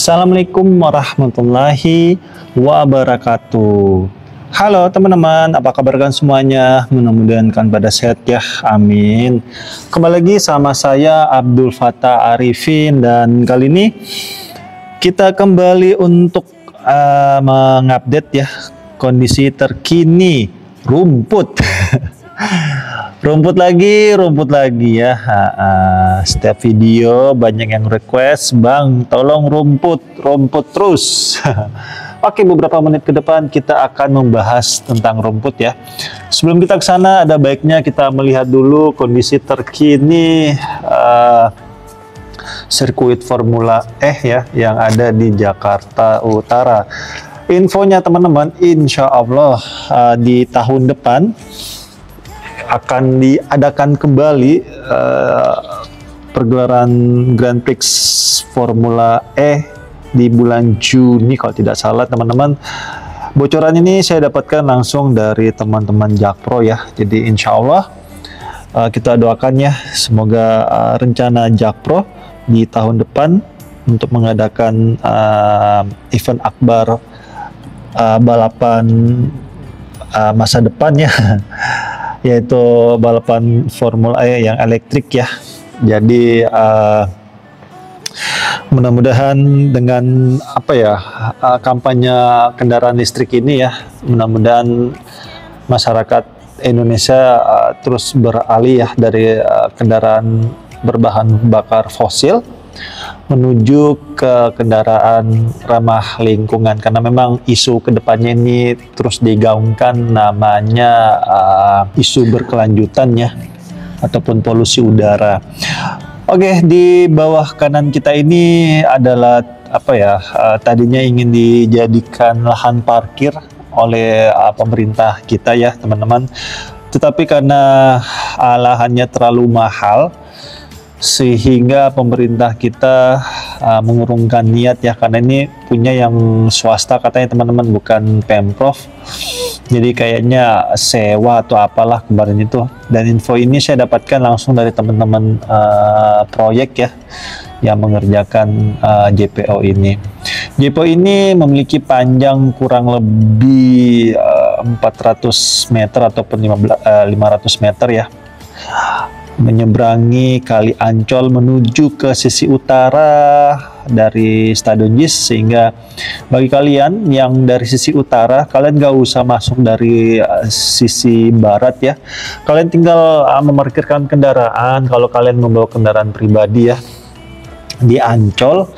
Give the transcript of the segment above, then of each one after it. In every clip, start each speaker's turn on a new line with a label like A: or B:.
A: Assalamualaikum warahmatullahi wabarakatuh. Halo teman-teman, apa kabar kalian semuanya? Mudah-mudahan kalian pada sehat ya, amin. Kembali lagi sama saya Abdul Fattah Arifin, dan kali ini kita kembali untuk mengupdate ya kondisi terkini rumput. Rumput lagi ya. Setiap video banyak yang request, Bang, tolong rumput terus. Oke, beberapa menit ke depan kita akan membahas tentang rumput ya. Sebelum kita ke sana, ada baiknya kita melihat dulu kondisi terkini sirkuit Formula E ya yang ada di Jakarta Utara. Infonya teman-teman, insya Allah di tahun depan akan diadakan kembali pergelaran Grand Prix Formula E di bulan Juni kalau tidak salah teman-teman. Bocoran ini saya dapatkan langsung dari teman-teman Jakpro ya. Jadi insya Allah kita doakan ya, semoga rencana Jakpro di tahun depan untuk mengadakan event akbar balapan masa depan ya, yaitu balapan Formula E yang elektrik ya. Jadi mudah-mudahan dengan kampanye kendaraan listrik ini ya, mudah-mudahan masyarakat Indonesia terus beralih ya dari kendaraan berbahan bakar fosil menuju ke kendaraan ramah lingkungan, karena memang isu kedepannya ini terus digaungkan, namanya isu berkelanjutan ya, ataupun polusi udara. Oke, di bawah kanan kita ini adalah tadinya ingin dijadikan lahan parkir oleh pemerintah kita ya teman-teman, tetapi karena lahannya terlalu mahal sehingga pemerintah kita mengurungkan niat ya, karena ini punya yang swasta katanya teman-teman, bukan Pemprov. Jadi kayaknya sewa atau apalah kemarin itu. Dan info ini saya dapatkan langsung dari teman-teman proyek ya yang mengerjakan JPO ini. JPO ini memiliki panjang kurang lebih 400 meter ataupun 500 meter ya, menyeberangi Kali Ancol menuju ke sisi utara dari Stadion JIS, sehingga bagi kalian yang dari sisi utara, kalian gak usah masuk dari sisi barat ya. Kalian tinggal memarkirkan kendaraan, kalau kalian membawa kendaraan pribadi ya, di Ancol.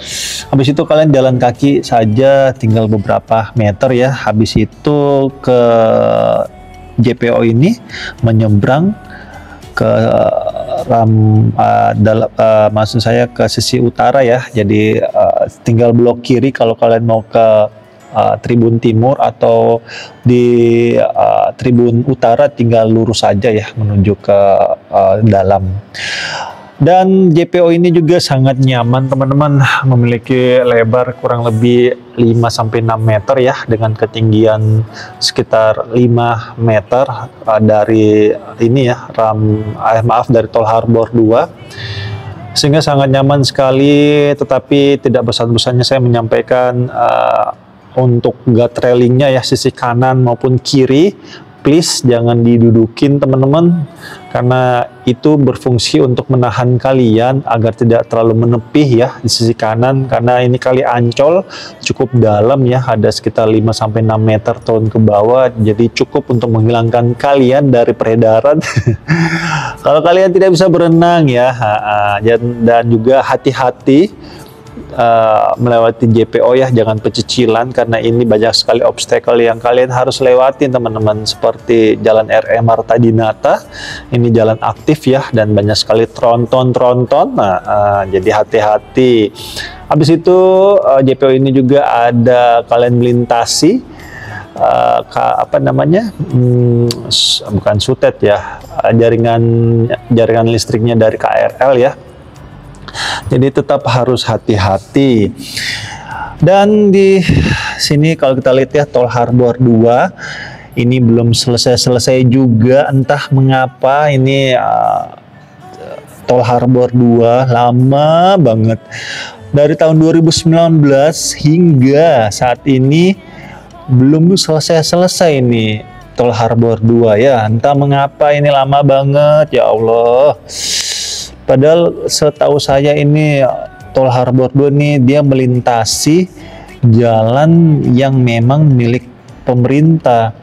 A: Habis itu kalian jalan kaki saja tinggal beberapa meter ya. Habis itu ke JPO ini menyeberang ke maksud saya ke sisi utara ya. Jadi tinggal belok kiri kalau kalian mau ke Tribun Timur, atau di Tribun Utara tinggal lurus saja ya menuju ke dalam. Dan JPO ini juga sangat nyaman teman-teman, memiliki lebar kurang lebih 5-6 meter ya, dengan ketinggian sekitar 5 meter dari ini ya, dari Tol Harbor 2, sehingga sangat nyaman sekali. Tetapi tidak bosan-bosannya saya menyampaikan untuk guard railingnya ya, sisi kanan maupun kiri, please jangan didudukin teman-teman, karena itu berfungsi untuk menahan kalian agar tidak terlalu menepih ya di sisi kanan, karena ini Kali Ancol cukup dalam ya, ada sekitar 5-6 meter turun ke bawah, jadi cukup untuk menghilangkan kalian dari peredaran. Kalau kalian tidak bisa berenang ya, dan juga hati-hati melewati JPO ya, jangan pecicilan, karena ini banyak sekali obstacle yang kalian harus lewatin teman-teman, seperti jalan RM Marta Dinata, ini jalan aktif ya, dan banyak sekali tronton. Jadi hati-hati. Habis itu JPO ini juga ada kalian melintasi bukan sutet ya, jaringan listriknya dari KRL ya. Jadi tetap harus hati-hati. Dan di sini kalau kita lihat ya, Tol Harbor 2 ini belum selesai juga, entah mengapa ini Tol Harbor 2 lama banget. Dari tahun 2019 hingga saat ini belum selesai-selesai nih Tol Harbor 2 ya. Entah mengapa ini lama banget, ya Allah. Padahal setahu saya ini Tol Harbor 2 nih dia melintasi jalan yang memang milik pemerintah.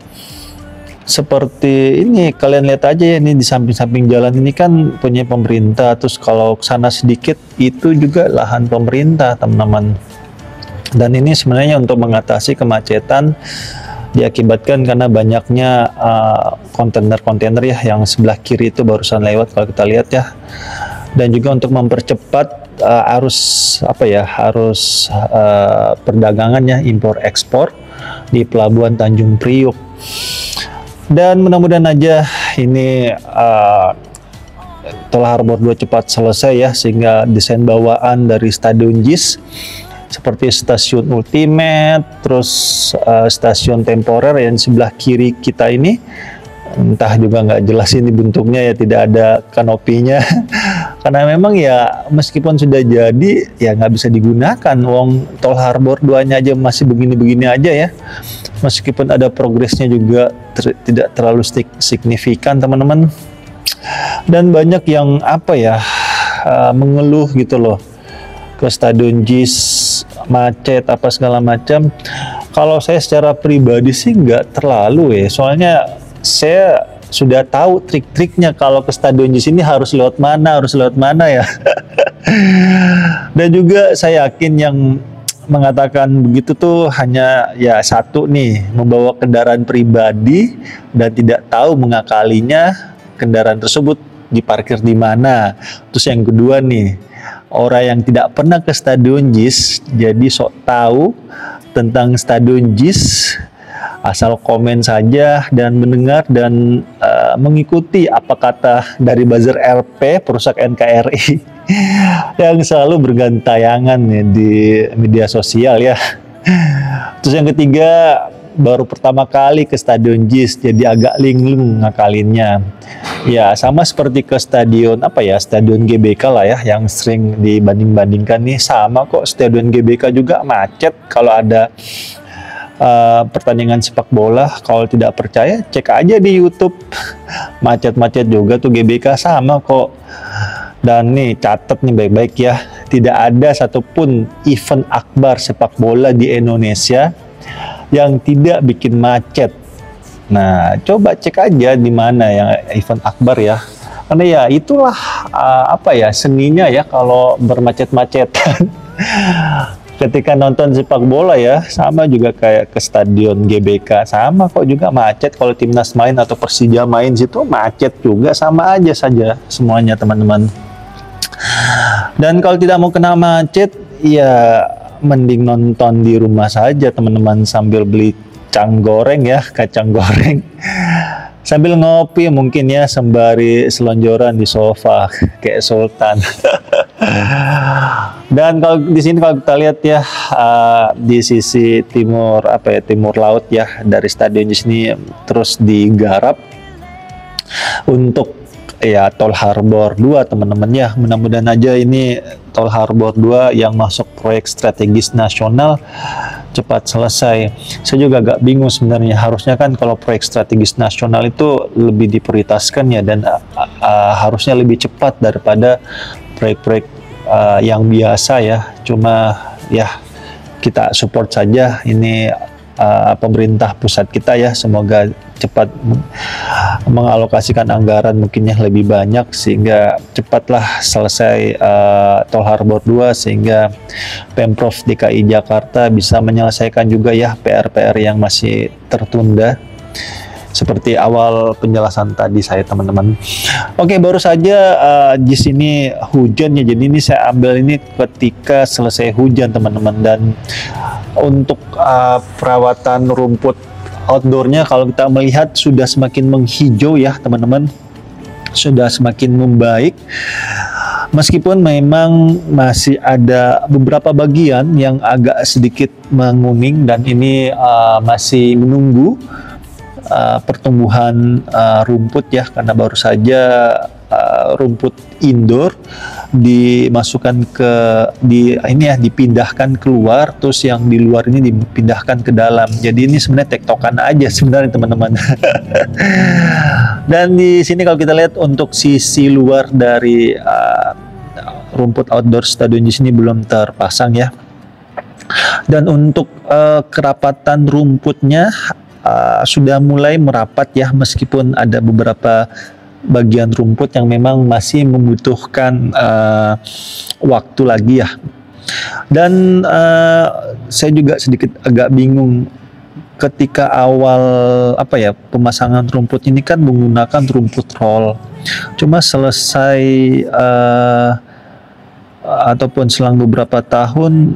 A: Seperti ini, kalian lihat aja ya, ini di samping-samping jalan ini kan punya pemerintah. Terus kalau ke sana sedikit itu juga lahan pemerintah, teman-teman. Dan ini sebenarnya untuk mengatasi kemacetan diakibatkan karena banyaknya kontainer-kontainer ya yang sebelah kiri itu barusan lewat kalau kita lihat ya. Dan juga untuk mempercepat arus perdagangan ya, impor ekspor di Pelabuhan Tanjung Priuk. Dan mudah-mudahan aja ini Tol Harbor 2 cepat selesai ya, sehingga desain bawaan dari Stadion JIS seperti stasiun Ultimate, terus stasiun temporer yang sebelah kiri kita ini, entah juga nggak jelas ini bentuknya ya, tidak ada kanopinya karena memang ya meskipun sudah jadi ya nggak bisa digunakan. Wong Tol Harbor 2-nya aja masih begini-begini aja ya, meskipun ada progresnya juga tidak terlalu signifikan, teman-teman. Dan banyak yang mengeluh gitu loh ke Stadion JIS, macet apa segala macam. Kalau saya secara pribadi sih nggak terlalu ya, soalnya saya sudah tahu trik-triknya kalau ke Stadion JIS ini harus lewat mana ya. Dan juga saya yakin yang mengatakan begitu tuh hanya ya satu nih, membawa kendaraan pribadi dan tidak tahu mengakalinya kendaraan tersebut diparkir di mana. Terus yang kedua nih, orang yang tidak pernah ke Stadion JIS jadi sok tahu tentang Stadion JIS, asal komen saja dan mendengar dan mengikuti apa kata dari buzzer RP perusak NKRI yang selalu bergantayangan ya di media sosial ya. Terus yang ketiga, baru pertama kali ke Stadion JIS jadi agak linglung ngakalinnya. Ya sama seperti ke stadion Stadion GBK lah ya, yang sering dibanding-bandingkan nih. Sama kok, Stadion GBK juga macet kalau ada pertandingan sepak bola. Kalau tidak percaya cek aja di YouTube, macet-macet juga tuh GBK, sama kok. Dan nih catat nih baik-baik ya, tidak ada satupun event akbar sepak bola di Indonesia yang tidak bikin macet. Nah, coba cek aja di mana yang event akbar ya. Karena ya itulah seninya ya kalau bermacet-macetan. Ketika nonton sepak bola ya, sama juga kayak ke Stadion GBK, sama kok juga macet. Kalau timnas main atau Persija main situ macet juga, sama aja saja semuanya, teman-teman. Dan kalau tidak mau kena macet, ya mending nonton di rumah saja, teman-teman, sambil beli kacang goreng, sambil ngopi mungkin ya, sembari selonjoran di sofa kayak sultan. Dan kalau di sini kalau kita lihat ya, di sisi timur laut ya dari Stadion JIS ini terus digarap untuk ya Tol Harbor 2, teman-teman ya. Mudah-mudahan aja ini Tol Harbor 2 yang masuk proyek strategis nasional cepat selesai. Saya juga agak bingung sebenarnya, harusnya kan kalau proyek strategis nasional itu lebih diprioritaskan ya, dan harusnya lebih cepat daripada proyek-proyek yang biasa ya. Cuma ya kita support saja ini pemerintah pusat kita ya, semoga cepat mengalokasikan anggaran mungkinnya lebih banyak sehingga cepatlah selesai Tol Harbor 2, sehingga Pemprov DKI Jakarta bisa menyelesaikan juga ya PR-PR yang masih tertunda seperti awal penjelasan tadi saya, teman-teman. Oke, baru saja di sini hujan ya, jadi ini saya ambil ini ketika selesai hujan, teman-teman. Dan untuk perawatan rumput outdoornya kalau kita melihat sudah semakin menghijau ya, teman-teman, sudah semakin membaik. Meskipun memang masih ada beberapa bagian yang agak sedikit menguning, dan ini masih menunggu pertumbuhan rumput ya, karena baru saja rumput indoor dimasukkan ke dipindahkan keluar, terus yang di luar ini dipindahkan ke dalam. Jadi ini sebenarnya tektokan aja sebenarnya teman-teman. Dan di sini kalau kita lihat untuk sisi luar dari rumput outdoor stadion di sini belum terpasang ya. Dan untuk kerapatan rumputnya sudah mulai merapat ya, meskipun ada beberapa bagian rumput yang memang masih membutuhkan waktu lagi ya. Dan saya juga sedikit agak bingung ketika awal pemasangan rumput ini kan menggunakan rumput roll. Cuma selesai ataupun selang beberapa tahun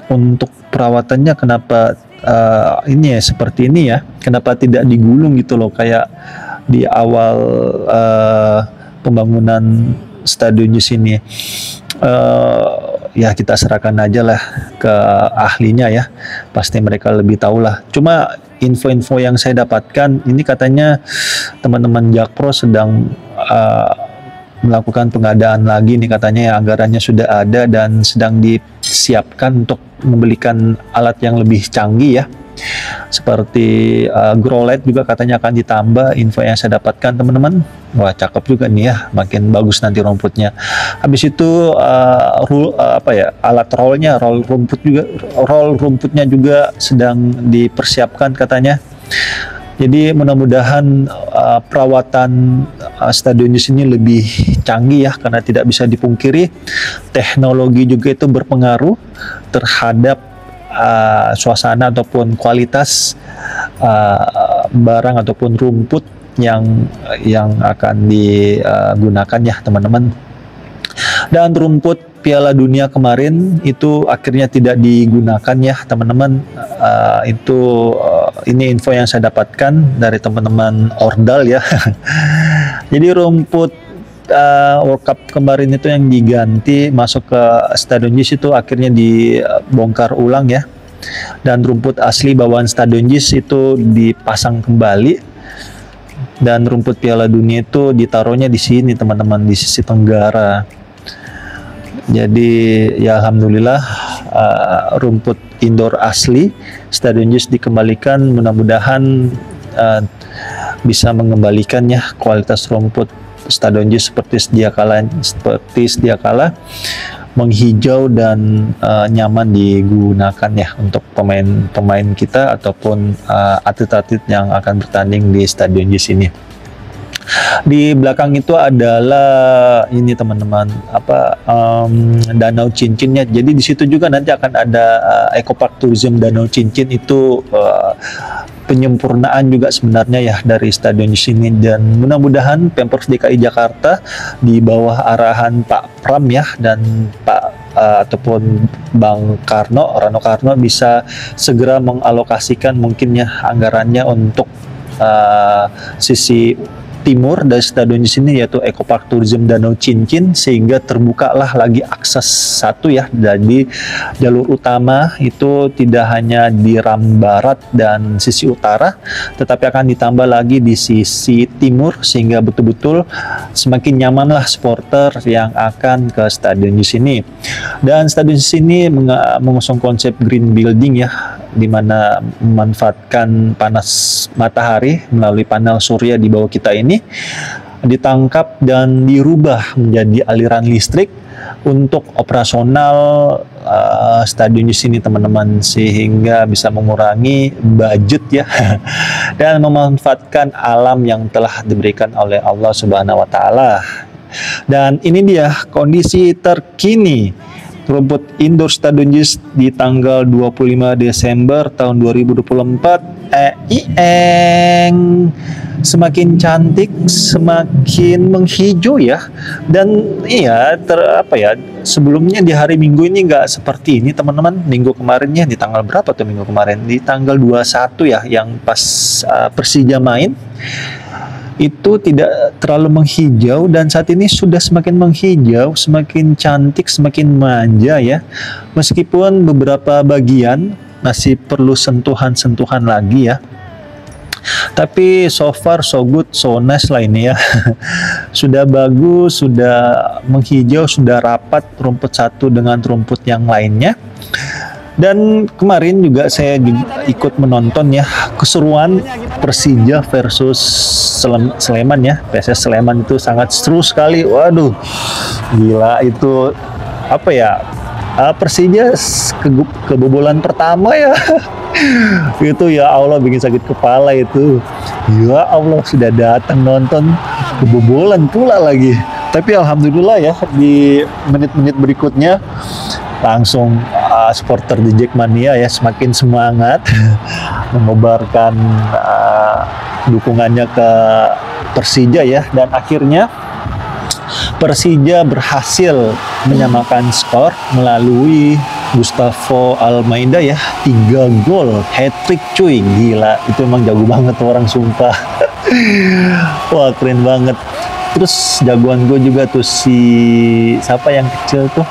A: untuk perawatannya kenapa ini ya seperti ini ya, kenapa tidak digulung gitu loh kayak di awal pembangunan stadion di sini. Ya kita serahkan aja lah ke ahlinya ya, pasti mereka lebih tahu lah. Cuma info-info yang saya dapatkan ini katanya teman-teman Jakpro sedang melakukan pengadaan lagi nih katanya ya, anggarannya sudah ada dan sedang disiapkan untuk membelikan alat yang lebih canggih ya, seperti grow light juga katanya akan ditambah, info yang saya dapatkan teman-teman. Wah cakep juga nih ya, makin bagus nanti rumputnya. Habis itu alat roll rumputnya juga sedang dipersiapkan katanya. Jadi mudah-mudahan perawatan stadion di sini lebih canggih ya, karena tidak bisa dipungkiri teknologi juga itu berpengaruh terhadap suasana ataupun kualitas barang ataupun rumput yang akan digunakan ya teman-teman. Dan rumput Piala Dunia kemarin itu akhirnya tidak digunakan ya teman-teman. Ini info yang saya dapatkan dari teman-teman Ordal ya. Jadi rumput World Cup kemarin itu yang diganti masuk ke Stadion JIS itu akhirnya dibongkar ulang ya. Dan rumput asli bawaan Stadion JIS itu dipasang kembali. Dan rumput Piala Dunia itu ditaruhnya di sini teman-teman, di sisi tenggara. Jadi ya alhamdulillah rumput indoor asli Stadion JIS dikembalikan, mudah-mudahan bisa mengembalikan ya kualitas rumput Stadion JIS seperti sedia kala menghijau dan nyaman digunakan ya untuk pemain kita ataupun atlet-atlet yang akan bertanding di Stadion JIS ini. Di belakang itu adalah ini teman-teman Danau Cincin ya. Jadi di situ juga nanti akan ada Eco Park Tourism Danau Cincin, itu penyempurnaan juga sebenarnya ya dari stadion di sini. Dan mudah-mudahan Pemprov DKI Jakarta di bawah arahan Pak Pram ya dan ataupun Bang Rano Karno bisa segera mengalokasikan mungkinnya anggarannya untuk sisi timur dari stadion di sini, yaitu Eco Park Tourism Danau Cincin, sehingga terbukalah lagi akses satu ya dari jalur utama itu tidak hanya di ram barat dan sisi utara, tetapi akan ditambah lagi di sisi timur, sehingga betul-betul semakin nyamanlah supporter yang akan ke stadion di sini. Dan stadion di sini mengusung konsep green building ya, di mana memanfaatkan panas matahari melalui panel surya di bawah kita ini ditangkap dan dirubah menjadi aliran listrik untuk operasional stadion di sini teman-teman, sehingga bisa mengurangi budget ya dan memanfaatkan alam yang telah diberikan oleh Allah Subhanahu wa taala. Dan ini dia kondisi terkini rumput indoor Stadion JIS di tanggal 25 Desember tahun 2024. Semakin cantik, semakin menghijau ya. Dan iya sebelumnya di hari Minggu ini nggak seperti ini teman-teman. Minggu kemarinnya di tanggal berapa tuh minggu kemarin? Di tanggal 21 ya, yang pas Persija main itu tidak terlalu menghijau, dan saat ini sudah semakin menghijau, semakin cantik, semakin manja ya. Meskipun beberapa bagian masih perlu sentuhan-sentuhan lagi ya. Tapi so far so good, so nice lah ini ya. Sudah bagus, sudah menghijau, sudah rapat rumput satu dengan rumput yang lainnya. Dan kemarin juga saya juga ikut menonton ya keseruan Persija versus Sleman ya. PSS Sleman itu sangat seru sekali. Waduh, gila itu apa ya? Persija kebobolan pertama ya. Itu ya Allah bikin sakit kepala itu. Ya Allah sudah datang nonton kebobolan pula lagi. Tapi alhamdulillah ya di menit-menit berikutnya langsung supporter di Jackmania ya semakin semangat mengobarkan dukungannya ke Persija ya, dan akhirnya Persija berhasil menyamakan skor melalui Gustavo Almeida ya, 3 gol, hat-trick cuy, gila itu emang jago banget orang sumpah. Wah keren banget. Terus jagoan gue juga tuh si siapa yang kecil tuh,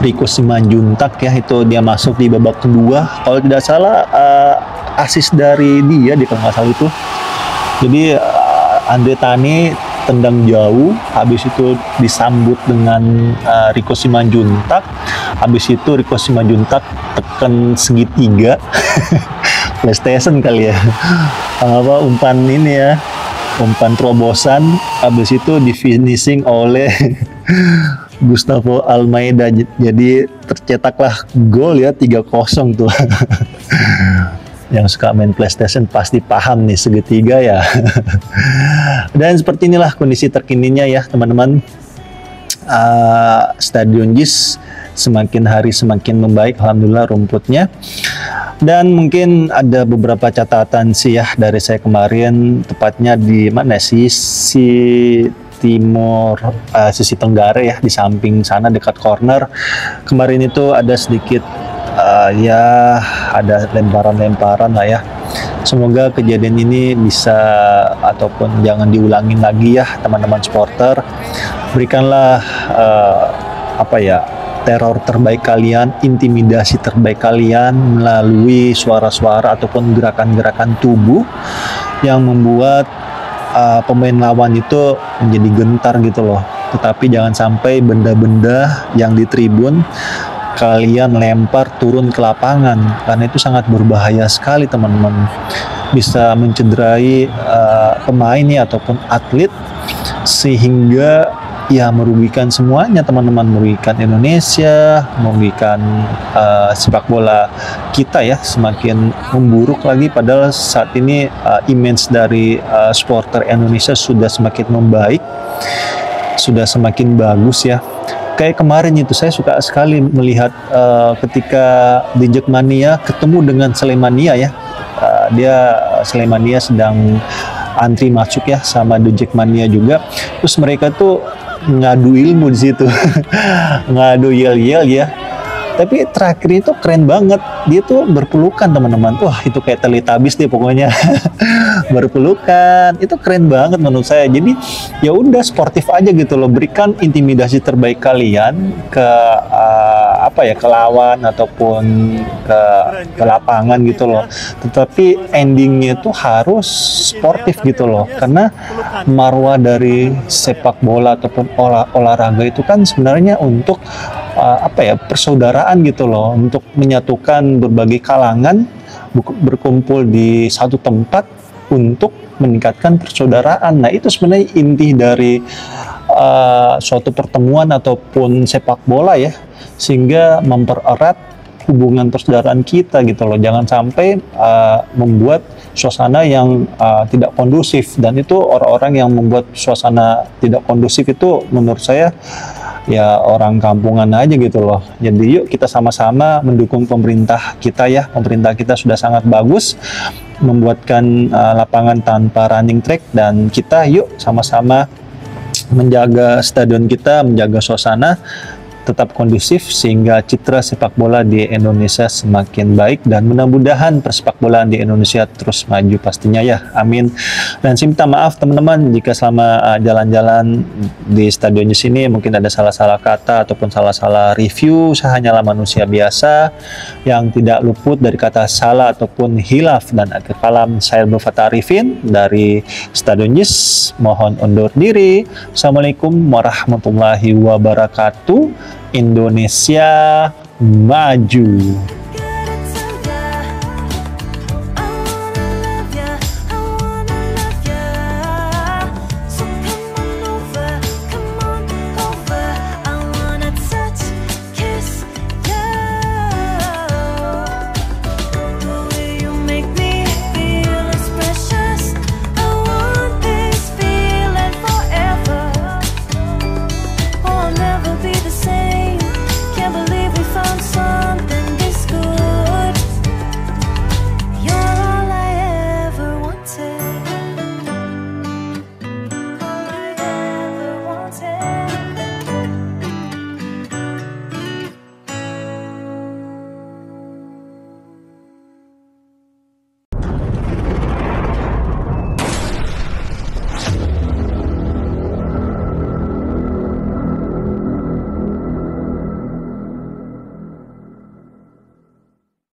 A: Rico Simanjuntak ya, itu dia masuk di babak kedua kalau tidak salah, asis dari dia di kalau nggak salah itu. Jadi Andre Tani tendang jauh, habis itu disambut dengan Rico Simanjuntak, habis itu Rico Simanjuntak tekan segitiga PlayStation kali ya, apa umpan ini ya, umpan terobosan, habis itu di finishing oleh Gustavo Almeida, jadi tercetaklah gol ya 3-0 tuh. Yang suka main PlayStation pasti paham nih segitiga ya. Dan seperti inilah kondisi terkininya ya teman-teman. Stadion JIS semakin hari semakin membaik, alhamdulillah rumputnya. Dan mungkin ada beberapa catatan sih ya dari saya kemarin, tepatnya di mana sisi timur, sisi tenggara ya, di samping sana dekat corner. Kemarin itu ada sedikit ya ada lemparan-lemparan lah ya. Semoga kejadian ini bisa ataupun jangan diulangin lagi ya teman-teman supporter. Berikanlah apa ya, teror terbaik kalian, intimidasi terbaik kalian melalui suara-suara ataupun gerakan-gerakan tubuh yang membuat pemain lawan itu menjadi gentar gitu loh. Tetapi jangan sampai benda-benda yang di tribun kalian lempar turun ke lapangan, karena itu sangat berbahaya sekali teman-teman. Bisa mencederai pemain ya ataupun atlet, sehingga ya merugikan semuanya teman-teman, merugikan Indonesia, merugikan sepak bola kita ya, semakin memburuk lagi. Padahal saat ini image dari supporter Indonesia sudah semakin membaik, sudah semakin bagus ya. Kayak kemarin itu saya suka sekali melihat ketika di Jackmania ketemu dengan Slemania ya, dia Slemania sedang antri masuk ya sama The Jackmania juga, terus mereka tuh ngadu ilmu di situ, ngadu yel-yel ya. Tapi terakhir itu keren banget, dia tuh berpelukan teman-teman. Wah itu kayak Teletubbies deh pokoknya. Berpelukan, itu keren banget menurut saya. Jadi ya udah sportif aja gitu loh, berikan intimidasi terbaik kalian ke apa ya, ke lawan ataupun ke lapangan gitu loh. Tetapi endingnya tuh harus sportif gitu loh, karena marwah dari sepak bola ataupun olahraga itu kan sebenarnya untuk apa ya, persaudaraan gitu loh, untuk menyatukan berbagai kalangan berkumpul di satu tempat untuk meningkatkan persaudaraan. Nah itu sebenarnya inti dari suatu pertemuan ataupun sepak bola ya, sehingga mempererat hubungan persaudaraan kita gitu loh. Jangan sampai membuat suasana yang tidak kondusif, dan itu orang-orang yang membuat suasana tidak kondusif itu menurut saya ya orang kampungan aja gitu loh. Jadi yuk kita sama-sama mendukung pemerintah kita ya. Pemerintah kita sudah sangat bagus membuatkan lapangan tanpa running track, dan kita yuk sama-sama menjaga stadion kita, menjaga suasana tetap kondusif sehingga citra sepak bola di Indonesia semakin baik, dan mudah-mudahan persepak bolaan di Indonesia terus maju pastinya ya, amin. Dan saya minta maaf teman-teman jika selama jalan-jalan di stadion di sini mungkin ada salah-salah kata ataupun salah-salah review. Saya hanyalah manusia biasa yang tidak luput dari kata salah ataupun hilaf, dan akhir kalam saya Abdul-Fattah Arifin dari Stadion Jis mohon undur diri. Assalamualaikum warahmatullahi wabarakatuh. Indonesia maju.